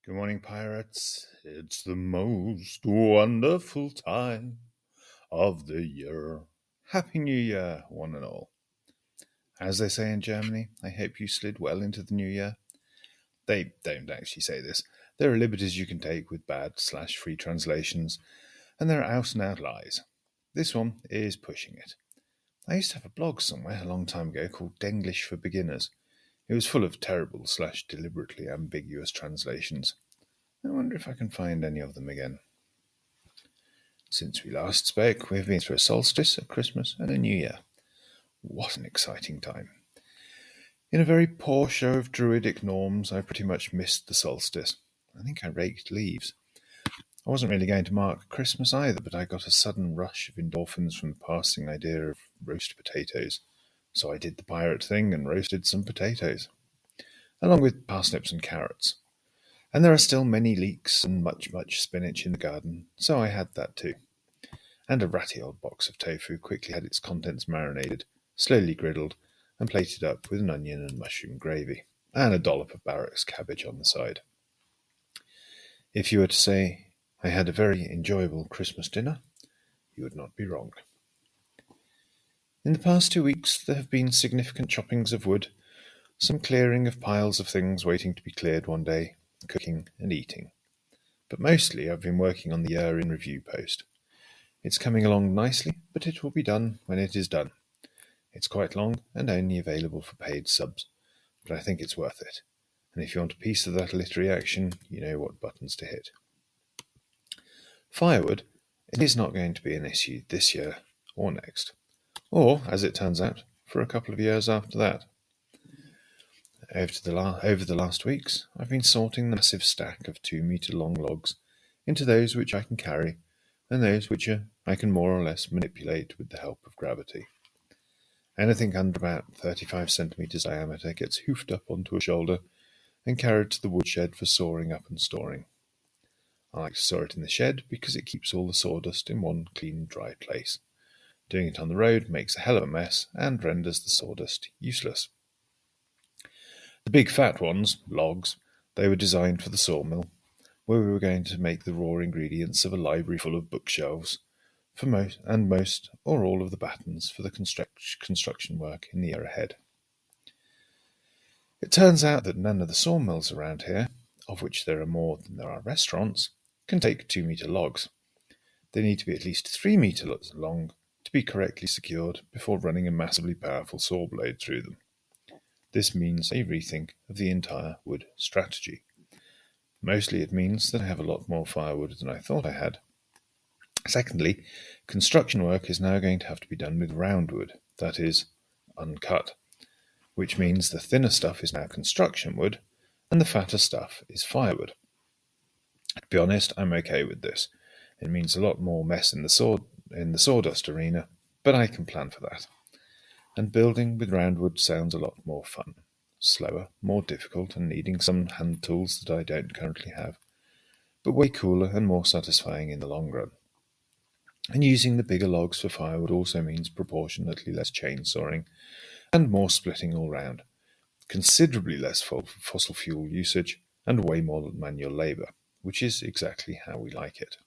Good morning, pirates. It's the most wonderful time of the year. Happy New Year, one and all. As they say in Germany, I hope you slid well into the new year. They don't actually say this. There are liberties you can take with bad/free translations, and there are out-and-out lies. This one is pushing it. I used to have a blog somewhere a long time ago called Denglish for Beginners. It was full of terrible/deliberately ambiguous translations. I wonder if I can find any of them again. Since we last spoke, we have been through a solstice, a Christmas, and a New Year. What an exciting time. In a very poor show of druidic norms, I pretty much missed the solstice. I think I raked leaves. I wasn't really going to mark Christmas either, but I got a sudden rush of endorphins from the passing idea of roast potatoes. So I did the pirate thing and roasted some potatoes, along with parsnips and carrots. And there are still many leeks and much spinach in the garden, so I had that too. And a ratty old box of tofu quickly had its contents marinated, slowly griddled, and plated up with an onion and mushroom gravy, and a dollop of barracks cabbage on the side. If you were to say I had a very enjoyable Christmas dinner, you would not be wrong. In the past 2 weeks there have been significant choppings of wood, some clearing of piles of things waiting to be cleared one day, cooking and eating. But mostly I've been working on the year in review post. It's coming along nicely, but it will be done when it is done. It's quite long and only available for paid subs, but I think it's worth it. And if you want a piece of that literary action, you know what buttons to hit. Firewood, it is not going to be an issue this year or next, or, as it turns out, for a couple of years after that. Over the last weeks, I've been sorting the massive stack of 2-metre-long logs into those which I can carry and those which I can more or less manipulate with the help of gravity. Anything under about 35 centimetres diameter gets hoofed up onto a shoulder and carried to the woodshed for sawing up and storing. I like to saw it in the shed because it keeps all the sawdust in one clean, dry place. Doing it on the road makes a hell of a mess and renders the sawdust useless. The big fat ones, logs, they were designed for the sawmill, where we were going to make the raw ingredients of a library full of bookshelves, for most or all of the battens for the construction work in the year ahead. It turns out that none of the sawmills around here, of which there are more than there are restaurants, can take 2-metre logs. They need to be at least 3 metres long to be correctly secured before running a massively powerful saw blade through them. This means a rethink of the entire wood strategy. Mostly it means that I have a lot more firewood than I thought I had. Secondly, construction work is now going to have to be done with round wood, that is, uncut, which means the thinner stuff is now construction wood and the fatter stuff is firewood. To be honest, I'm okay with this. It means a lot more mess in the sawdust arena, but I can plan for that. And building with round wood sounds a lot more fun, slower, more difficult, and needing some hand tools that I don't currently have, but way cooler and more satisfying in the long run. And using the bigger logs for firewood also means proportionately less chainsawing and more splitting all round, considerably less fossil fuel usage, and way more manual labour, which is exactly how we like it.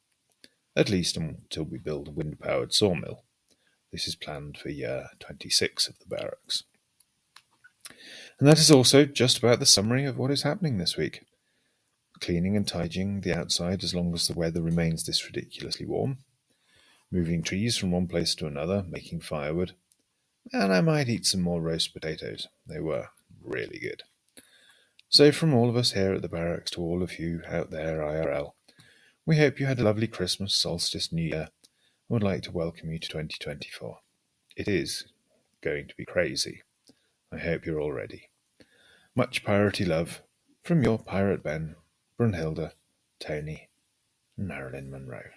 At least until we build a wind-powered sawmill. This is planned for year 26 of the barracks. And that is also just about the summary of what is happening this week. Cleaning and tidying the outside as long as the weather remains this ridiculously warm. Moving trees from one place to another, making firewood. And I might eat some more roast potatoes. They were really good. So from all of us here at the barracks to all of you out there IRL, we hope you had a lovely Christmas, solstice, New Year, and would like to welcome you to 2024. It is going to be crazy. I hope you're all ready. Much piratey love from your Pirate Ben, Brunhilde, Tony, and Marilyn Monroe.